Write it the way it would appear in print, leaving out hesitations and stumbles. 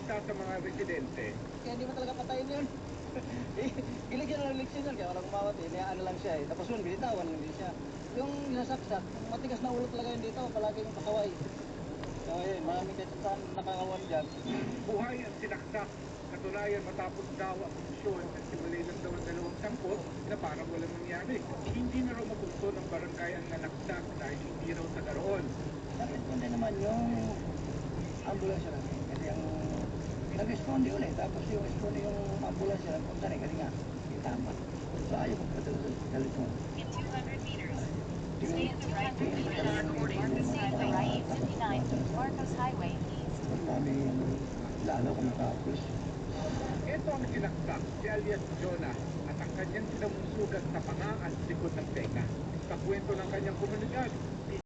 salita sa mga residente. Kaya hindi mo talaga patayin yun. Giligyan na ng leksyon yun, kaya walang umawat eh. Niyaan na lang siya eh. Tapos yun, binitawan lang din siya. Yung nasaksak, matigas na ulo talaga yun dito, palaging pasaway. So yun, maraming katsatsan nakakawan dyan. Buhay ang sinaksak. Katunayan matapos daw ang aksyon, nagsimulay lang daw ang dalawang sampot na parang walang nangyari. Hindi na raw mapunto ng barangay ang nanaksak dahil hindi raw taga roon. Nag-responde naman yung ambulansya namin. Kasi ang nag-responde ulit. Tapos yung responde yung ambulansya nagpunta rin. Kasi nga, tama. So ayaw magpadala sa hospital ito. In 200 meters, stay at the right repeater according to Highway 59, Marcos Highway East. Ang dami yung lalo kung nakapos. Ito ang sinaksak, si alias Jonah, at ang kanyang sinamusugat sa panga at likod ng teka. Sa kwento ng kanyang komunidad,